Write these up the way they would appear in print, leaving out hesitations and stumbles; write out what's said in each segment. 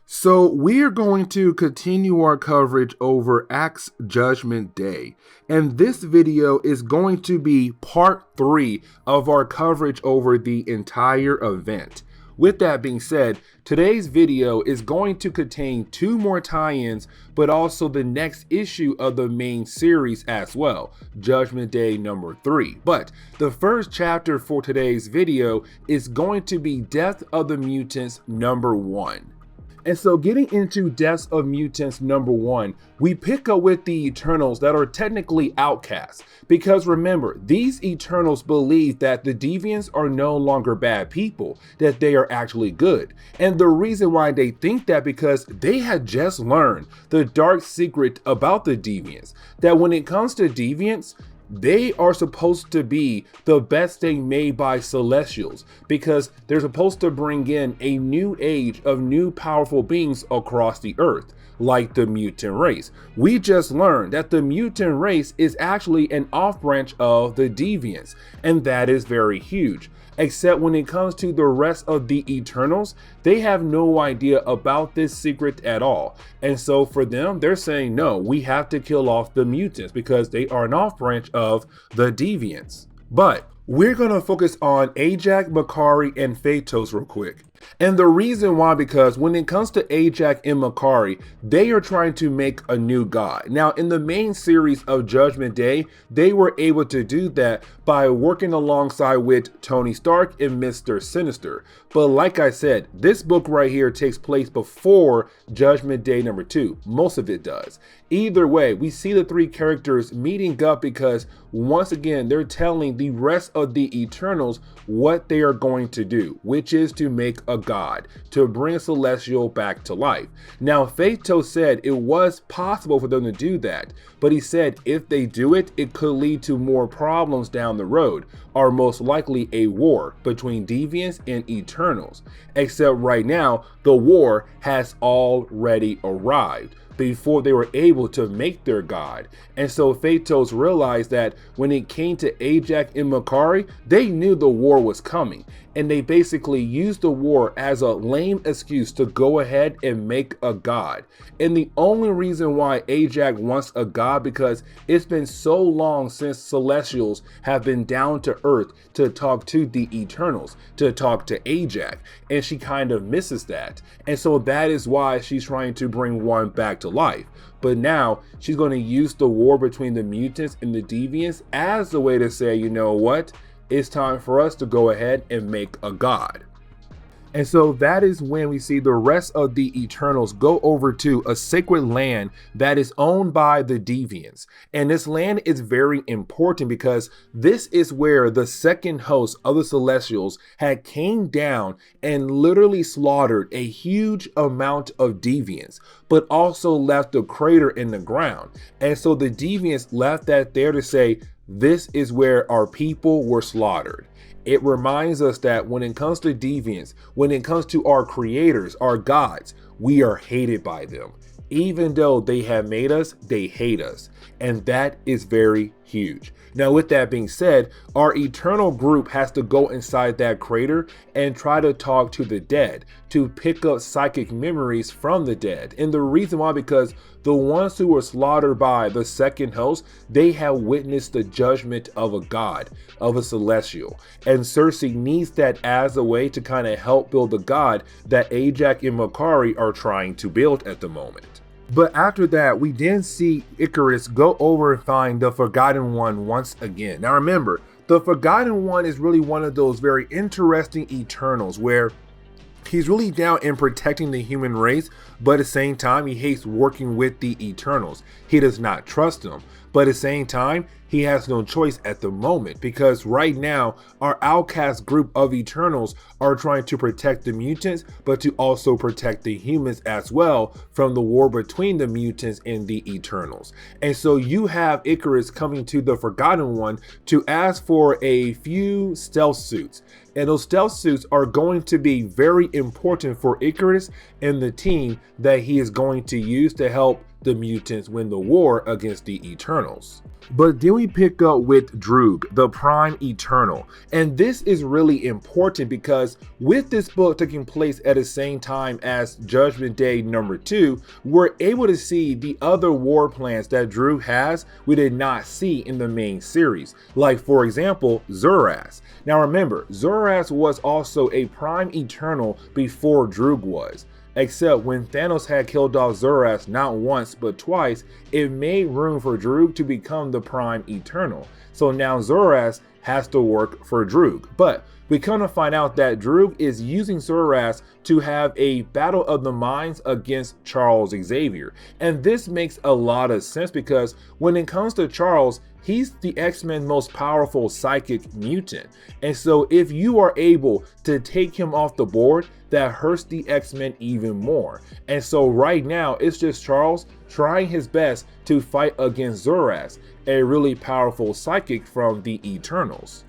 So we're going to continue our coverage over Axe Judgment Day. And this video is going to be part 3 of our coverage over the entire event. With that being said, today's video is going to contain 2 more tie-ins, but also the next issue of the main series as well, Judgment Day number 3. But the first chapter for today's video is going to be Death of the Mutants number 1. And so getting into Deaths of Mutants number 1, we pick up with the Eternals that are technically outcasts. Because remember, these Eternals believe that the Deviants are no longer bad people, that they are actually good. And the reason why they think that because they had just learned the dark secret about the Deviants, that when it comes to Deviants, they are supposed to be the best thing made by Celestials because they're supposed to bring in a new age of new powerful beings across the earth, like the mutant race. We just learned that the mutant race is actually an off branch of the Deviants, and that is very huge. Except when it comes to the rest of the Eternals, they have no idea about this secret at all. And so for them, they're saying, no, we have to kill off the mutants because they are an off branch of the Deviants. But we're going to focus on Ajak, Makkari, and Phaetos real quick. And the reason why, because when it comes to Ajak and Makkari, they are trying to make a new god. Now, in the main series of Judgment Day, they were able to do that by working alongside with Tony Stark and Mr. Sinister. But like I said, this book right here takes place before Judgment Day number 2. Most of it does. Either way, we see the 3 characters meeting up because once again, they're telling the rest of the Eternals what they are going to do, which is to make a god, to bring Celestial back to life. Now, Phaetos said it was possible for them to do that, but he said if they do it, it could lead to more problems down the road, or most likely a war between Deviants and Eternals. Except right now, the war has already arrived before they were able to make their god. And so Phaetos realized that when it came to Ajak and Makkari, they knew the war was coming. And they basically used the war as a lame excuse to go ahead and make a god. And the only reason why Ajak wants a god because it's been so long since Celestials have been down to Earth to talk to the Eternals, to talk to Ajak. And she kind of misses that. And so that is why she's trying to bring one back to life. But now she's going to use the war between the mutants and the Deviants as a way to say, you know what? It's time for us to go ahead and make a god. And so that is when we see the rest of the Eternals go over to a sacred land that is owned by the Deviants. And this land is very important because this is where the second host of the Celestials had came down and literally slaughtered a huge amount of Deviants, but also left a crater in the ground. And so the Deviants left that there to say, this is where our people were slaughtered. It reminds us that when it comes to Deviants, when it comes to our creators, our gods, we are hated by them. Even though they have made us, they hate us. And that is very huge. Now, with that being said, our Eternal group has to go inside that crater and try to talk to the dead, to pick up psychic memories from the dead. And the reason why, because the ones who were slaughtered by the second host, they have witnessed the judgment of a god, of a celestial. And Cersei needs that as a way to kind of help build the god that Ajak and Makkari are trying to build at the moment. But after that, we then see Ikaris go over and find the Forgotten One once again. Now remember, the Forgotten One is really one of those very interesting Eternals where he's really down in protecting the human race, but at the same time, he hates working with the Eternals. He does not trust them, but at the same time, he has no choice at the moment because right now, our outcast group of Eternals are trying to protect the mutants, but to also protect the humans as well from the war between the mutants and the Eternals. And so you have Ikaris coming to the Forgotten One to ask for a few stealth suits. And those stealth suits are going to be very important for Ikaris and the team that he is going to use to help the mutants win the war against the Eternals. But then we pick up with Droog, the Prime Eternal. And this is really important because with this book taking place at the same time as Judgment Day #2, we're able to see the other war plans that Droog has we did not see in the main series. Like, for example, Zuras. Now remember, Zuras was also a Prime Eternal before Droog was. Except when Thanos had killed off Zuras not once but twice, it made room for Droog to become the Prime Eternal. So now Zuras has to work for Droog. But we come to find out that Droog is using Zuras to have a battle of the minds against Charles Xavier. And this makes a lot of sense because when it comes to Charles, he's the X-Men most powerful psychic mutant. And so if you are able to take him off the board, that hurts the X-Men even more. And so right now, it's just Charles trying his best to fight against Zuras, a really powerful psychic from the Eternals.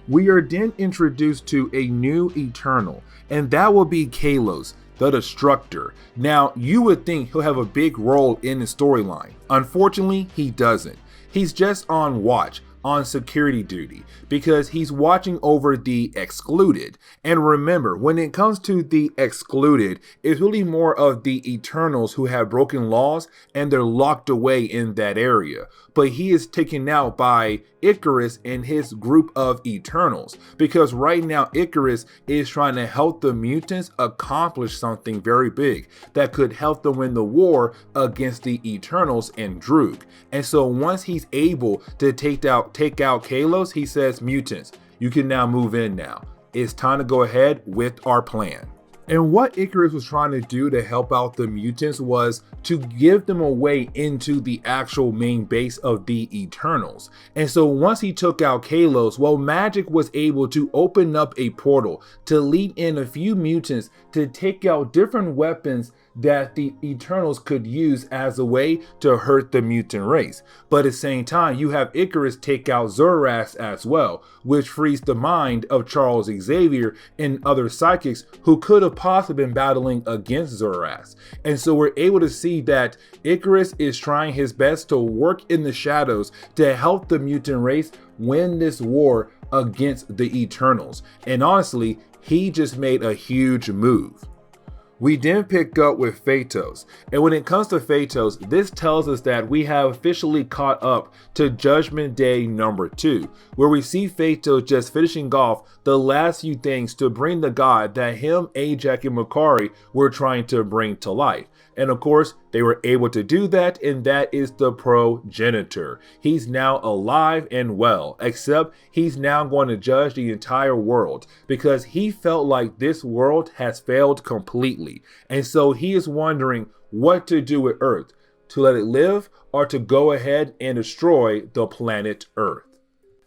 We are then introduced to a new Eternal, and that will be Kalos, the Destructor. Now, you would think he'll have a big role in the storyline. Unfortunately, he doesn't. He's just on watch, on security duty, because he's watching over the Excluded. And remember, when it comes to the Excluded, it's really more of the Eternals who have broken laws and they're locked away in that area. But he is taken out by Ikaris and his group of Eternals, because right now Ikaris is trying to help the mutants accomplish something very big that could help them win the war against the Eternals and Droog. And so once he's able to take out Kalos, he says, mutants, you can now move in now. It's time to go ahead with our plan. And what Ikaris was trying to do to help out the mutants was to give them a way into the actual main base of the Eternals. And so once he took out Kalos, well, Magik was able to open up a portal to lead in a few mutants to take out different weapons that the Eternals could use as a way to hurt the mutant race. But at the same time, you have Ikaris take out Zuras as well, which frees the mind of Charles Xavier and other psychics who could have possibly been battling against Zuras. And so we're able to see that Ikaris is trying his best to work in the shadows to help the mutant race win this war against the Eternals. And honestly, he just made a huge move. We then pick up with Phaetos, and when it comes to Phaetos, this tells us that we have officially caught up to Judgment Day #2, where we see Phaetos just finishing off the last few things to bring the god that him, Ajak, and Makkari were trying to bring to life. And of course, they were able to do that, and that is the progenitor. He's now alive and well, except he's now going to judge the entire world because he felt like this world has failed completely. And so he is wondering what to do with Earth, to let it live or to go ahead and destroy the planet Earth.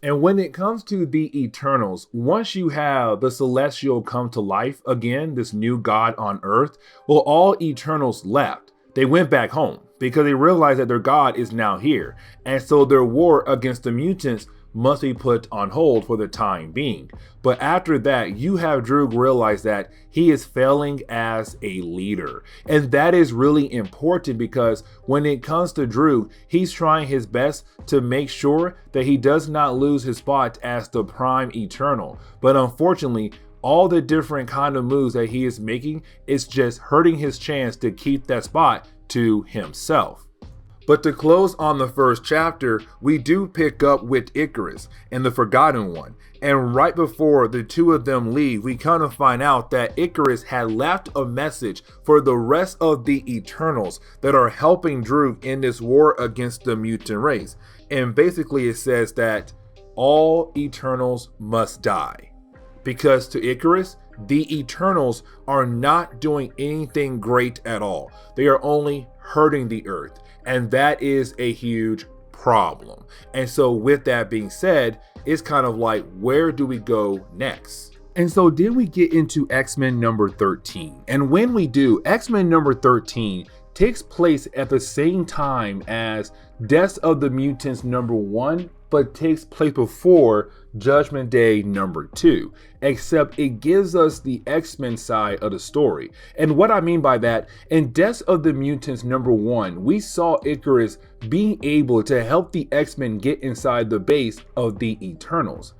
And when it comes to the Eternals, once you have the Celestial come to life again, this new god on Earth, well, all Eternals left. They went back home because they realized that their god is now here. And so their war against the mutants must be put on hold for the time being. But after that, you have Droog realize that he is failing as a leader. And that is really important because when it comes to Droog, he's trying his best to make sure that he does not lose his spot as the Prime Eternal. But unfortunately, all the different kind of moves that he is making is just hurting his chance to keep that spot to himself. But to close on the first chapter, we do pick up with Ikaris and the Forgotten One. And right before the two of them leave, we kind of find out that Ikaris had left a message for the rest of the Eternals that are helping Droog in this war against the mutant race. And basically it says that all Eternals must die. Because to Ikaris, the Eternals are not doing anything great at all. They are only hurting the Earth. And that is a huge problem. And so with that being said, it's kind of like, where do we go next? And so then we get into X-Men #13. And when we do, X-Men #13 takes place at the same time as Death of the Mutants #1 but takes place before Judgment Day number 2, except it gives us the X-Men side of the story. And what I mean by that, in Death of the Mutants number 1, we saw Icarus being able to help the X-Men get inside the base of the Eternals.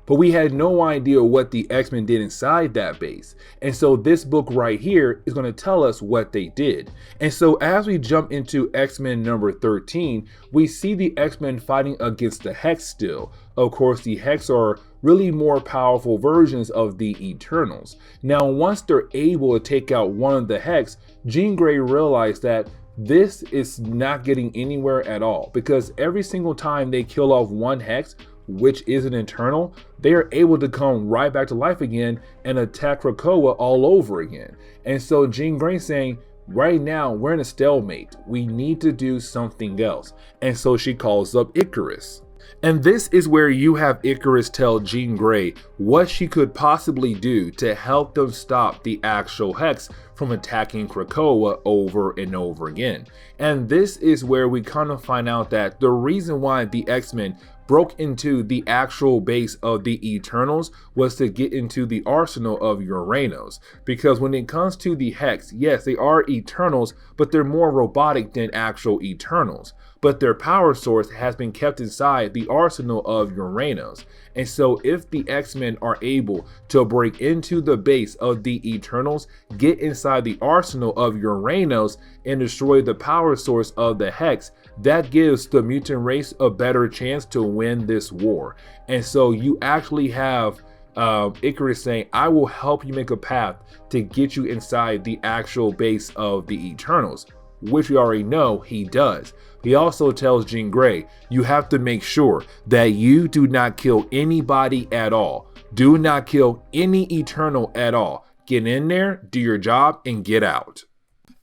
But we had no idea what the X-Men did inside that base. And so this book right here is going to tell us what they did. And so as we jump into X-Men number 13, we see the X-Men fighting against the Hex still. Of course, the Hex are really more powerful versions of the Eternals. Now, once they're able to take out one of the Hex, Jean Grey realized that this is not getting anywhere at all, because every single time they kill off one Hex, which is an Eternal, they are able to come right back to life again and attack Krakoa all over again. And so Jean Grey saying, right now we're in a stalemate, we need to do something else. And so she calls up Icarus. And this is where you have Icarus tell Jean Grey what she could possibly do to help them stop the actual Hex from attacking Krakoa over and over again. And this is where we kind of find out that the reason why the X-Men broke into the actual base of the Eternals was to get into the arsenal of Uranos. Because when it comes to the Hex, yes, they are Eternals, but they're more robotic than actual Eternals. But their power source has been kept inside the arsenal of Uranos. And so if the X-Men are able to break into the base of the Eternals, get inside the arsenal of Uranos, and destroy the power source of the Hex, that gives the mutant race a better chance to win this war. And so you actually have Icarus saying, I will help you make a path to get you inside the actual base of the Eternals, which we already know he does. He also tells Jean Grey, you have to make sure that you do not kill anybody at all. Do not kill any Eternal at all. Get in there, do your job, and get out.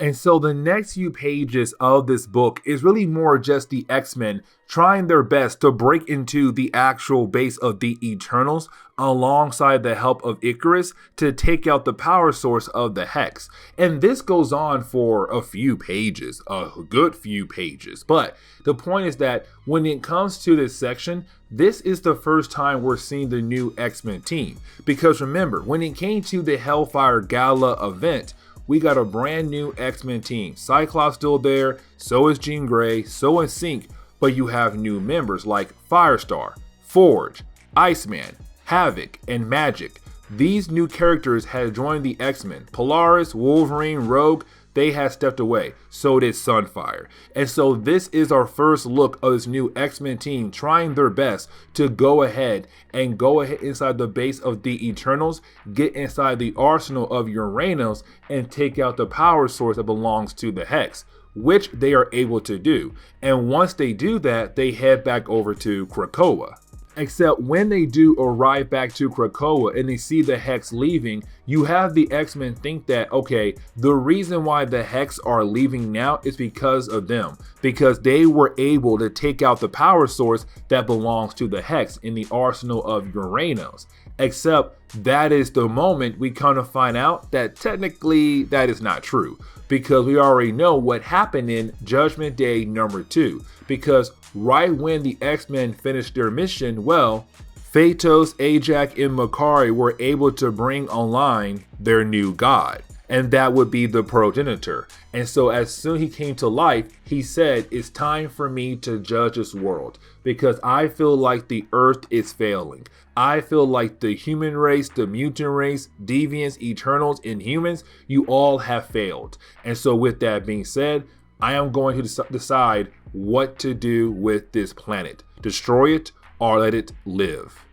And so the next few pages of this book is really more just the X-Men trying their best to break into the actual base of the Eternals alongside the help of Icarus to take out the power source of the Hex. And this goes on for a few pages, a good few pages. But the point is that when it comes to this section, this is the first time we're seeing the new X-Men team. Because remember, when it came to the Hellfire Gala event, we got a brand new X-Men team. Cyclops still there, so is Jean Grey, so is Synch, but you have new members like Firestar, Forge, Iceman, Havoc, and Magik. These new characters had joined the X-Men. Polaris, Wolverine, Rogue, they had stepped away. So did Sunfire. And so this is our first look of this new X-Men team trying their best to go ahead inside the base of the Eternals, get inside the arsenal of Uranos, and take out the power source that belongs to the Hex, which they are able to do. And once they do that, they head back over to Krakoa. Except when they do arrive back to Krakoa and they see the Hex leaving, you have the X-Men think that, okay, the reason why the Hex are leaving now is because of them. Because they were able to take out the power source that belongs to the Hex in the arsenal of Uranos. Except that is the moment we kind of find out that technically that is not true. Because we already know what happened in Judgment Day number 2. Because right when the X-Men finished their mission, well, Phaetos, Ajax, and Makkari were able to bring online their new god. And that would be the Progenitor. And so as soon as he came to life, he said, it's time for me to judge this world. Because I feel like the earth is failing. I feel like the human race, the mutant race, deviants, Eternals, and humans, you all have failed. And so with that being said, I am going to decide what to do with this planet. Destroy it or let it live.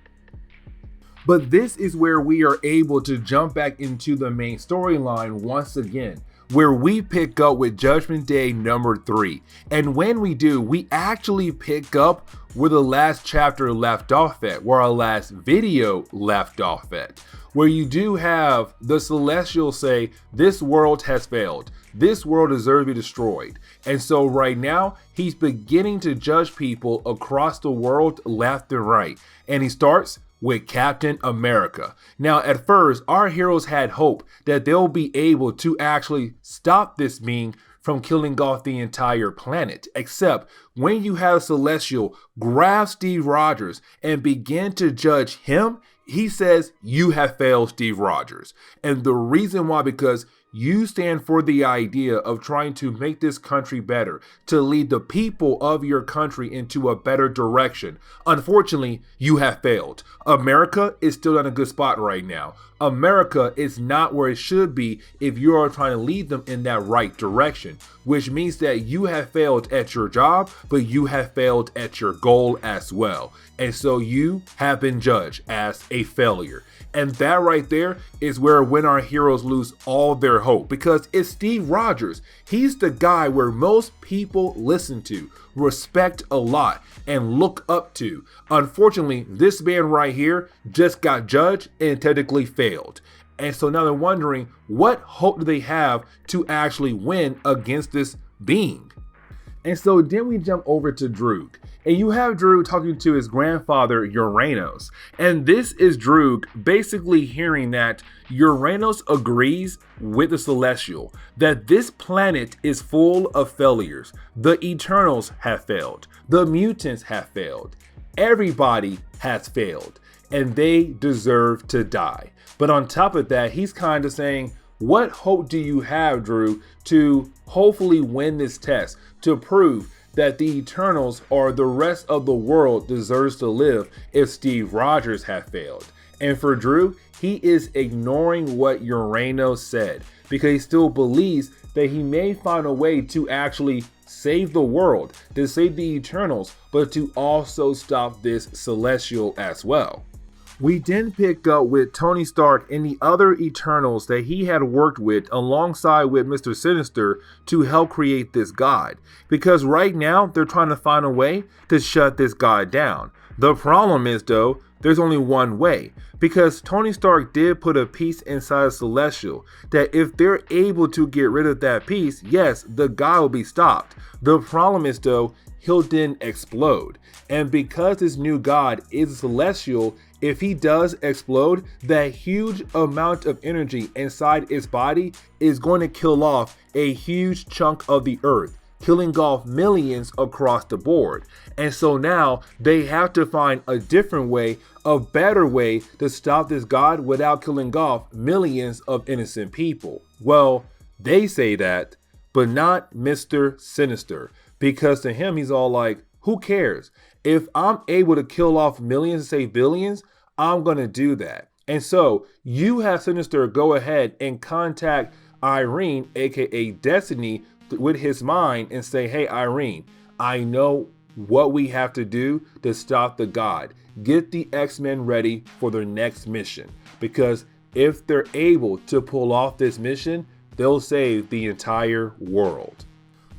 But this is where we are able to jump back into the main storyline once again, where we pick up with Judgment Day number 3. And when we do, we actually pick up where the last chapter left off at, where our last video left off at, where you do have the Celestials say, this world has failed. This world deserves to be destroyed. And so right now, he's beginning to judge people across the world left and right. And he starts with Captain America. Now, at first, our heroes had hope that they'll be able to actually stop this being from killing off the entire planet. Except when you have Celestial grab Steve Rogers and begin to judge him, he says, "You have failed, Steve Rogers." And the reason why, because you stand for the idea of trying to make this country better, to lead the people of your country into a better direction. Unfortunately, you have failed. America is still in a good spot right now. America is not where it should be if you are trying to lead them in that right direction, which means that you have failed at your job, but you have failed at your goal as well. And so you have been judged as a failure. And that right there is where when our heroes lose all their hope, because it's Steve Rogers. He's the guy where most people listen to, respect a lot, and look up to. Unfortunately, this man right here just got judged and technically failed. And so now they're wondering, what hope do they have to actually win against this being? And so then we jump over to Droog. And you have Droog talking to his grandfather, Uranos. And this is Droog basically hearing that Uranos agrees with the Celestial that this planet is full of failures. The Eternals have failed. The mutants have failed. Everybody has failed. And they deserve to die. But on top of that, he's kind of saying, what hope do you have, Droog, to hopefully win this test, to prove that the Eternals or the rest of the world deserves to live if Steve Rogers had failed? And for Droog, he is ignoring what Uranos said because he still believes that he may find a way to actually save the world, to save the Eternals, but to also stop this Celestial as well. We then pick up with Tony Stark and the other Eternals that he had worked with alongside with Mr. Sinister to help create this god. Because right now they're trying to find a way to shut this god down. The problem is though, there's only one way. Because Tony Stark did put a piece inside Celestial that if they're able to get rid of that piece, yes, the god will be stopped. The problem is though, he'll then explode. And because this new god is a Celestial, if he does explode, that huge amount of energy inside his body is going to kill off a huge chunk of the earth, killing off millions across the board. And so now they have to find a different way, a better way to stop this god without killing off millions of innocent people. Well, they say that, but not Mr. Sinister, because to him, he's all like, who cares? If I'm able to kill off millions and save billions, I'm going to do that. And so you have Sinister go ahead and contact Irene, aka Destiny, with his mind and say, hey, Irene, I know what we have to do to stop the god. Get the X-Men ready for their next mission. Because if they're able to pull off this mission, they'll save the entire world.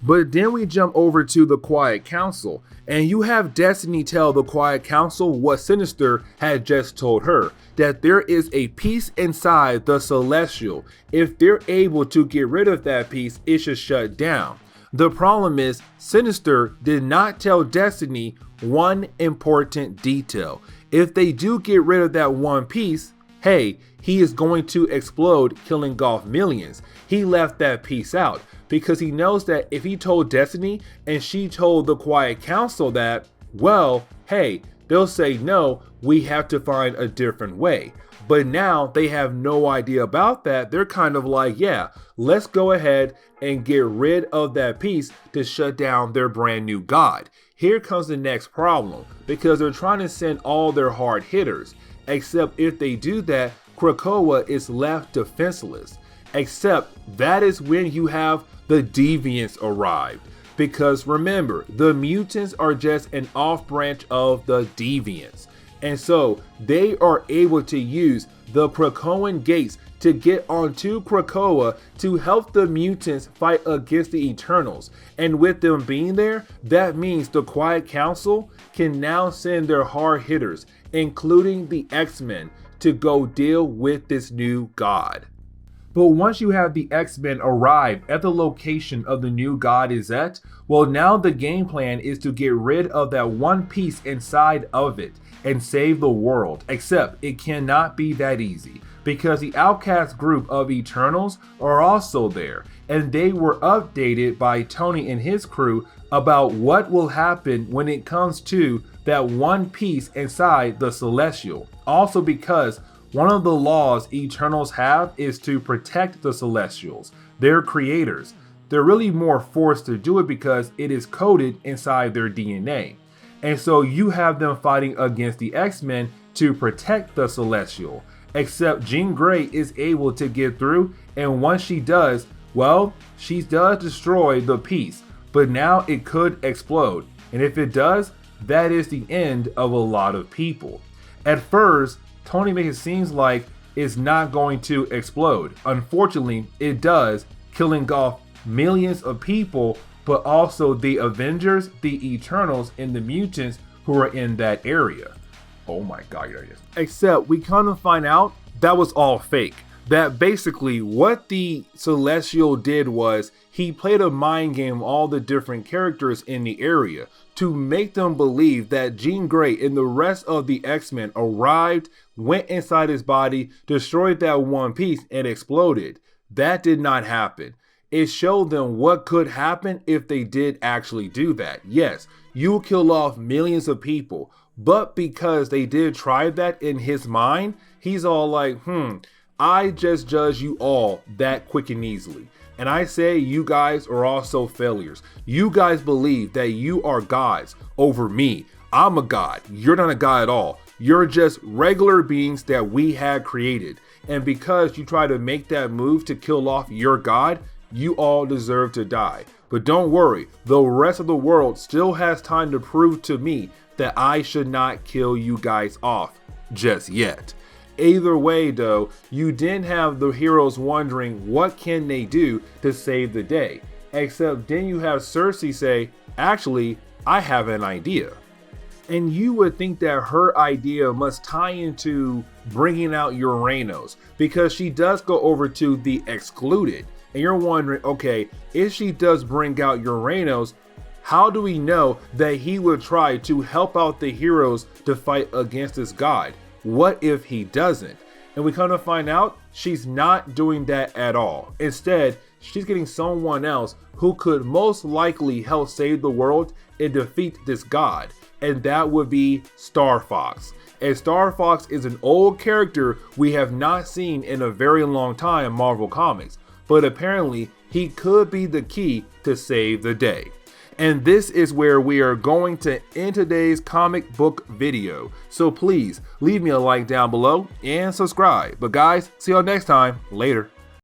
But then we jump over to the Quiet Council, and you have Destiny tell the Quiet Council what Sinister had just told her, that there is a piece inside the Celestial. If they're able to get rid of that piece, it should shut down. The problem is, Sinister did not tell Destiny one important detail. If they do get rid of that one piece, hey, he is going to explode, killing off millions. He left that piece out because he knows that if he told Destiny and she told the Quiet Council that, well, hey, they'll say, no, we have to find a different way. But now they have no idea about that. They're kind of like, yeah, let's go ahead and get rid of that piece to shut down their brand new god. Here comes the next problem, because they're trying to send all their hard hitters. Except if they do that, Krakoa is left defenseless. Except that is when you have the Deviants arrived. Because remember, the mutants are just an off branch of the Deviants. And so they are able to use the Krakoan gates to get onto Krakoa to help the mutants fight against the Eternals. And with them being there, that means the Quiet Council can now send their hard hitters, including the X-Men, to go deal with this new god. But once you have the X-Men arrive at the location of the new god Izzet, well, now the game plan is to get rid of that one piece inside of it and save the world. Except it cannot be that easy, because the outcast group of Eternals are also there, and they were updated by Tony and his crew about what will happen when it comes to that one piece inside the Celestial. Also, because one of the laws Eternals have is to protect the Celestials, their creators. They're really more forced to do it because it is coded inside their DNA. And so you have them fighting against the X-Men to protect the Celestial. Except Jean Grey is able to get through, and once she does, well, she does destroy the piece, but now it could explode. And if it does, that is the end of a lot of people. At first, Tony makes it seem like it's not going to explode. Unfortunately, it does, killing off millions of people, but also the Avengers, the Eternals, and the mutants who are in that area. Oh my god, there it is. Except we kind of find out that was all fake. That basically what the Celestial did was he played a mind game all the different characters in the area to make them believe that Jean Grey and the rest of the X-Men arrived, went inside his body, destroyed that one piece, and exploded. That did not happen. It showed them what could happen if they did actually do that. Yes, you kill off millions of people, but because they did try that in his mind, he's all like, I just judge you all that quick and easily. And I say you guys are also failures. You guys believe that you are gods over me. I'm a god. You're not a god at all. You're just regular beings that we had created. And because you try to make that move to kill off your god, you all deserve to die. But don't worry, the rest of the world still has time to prove to me that I should not kill you guys off just yet. Either way though, you didn't have the heroes wondering what can they do to save the day. Except then you have Cersei say, actually, I have an idea. And you would think that her idea must tie into bringing out Uranos, because she does go over to the Excluded. And you're wondering, okay, if she does bring out Uranos, how do we know that he would try to help out the heroes to fight against this god? What if he doesn't? And we kind of find out she's not doing that at all. Instead, she's getting someone else who could most likely help save the world and defeat this god. And that would be Star Fox. And Star Fox is an old character we have not seen in a very long time in Marvel Comics. But apparently, he could be the key to save the day. And this is where we are going to end today's comic book video. So please leave me a like down below and subscribe. But guys, see y'all next time. Later.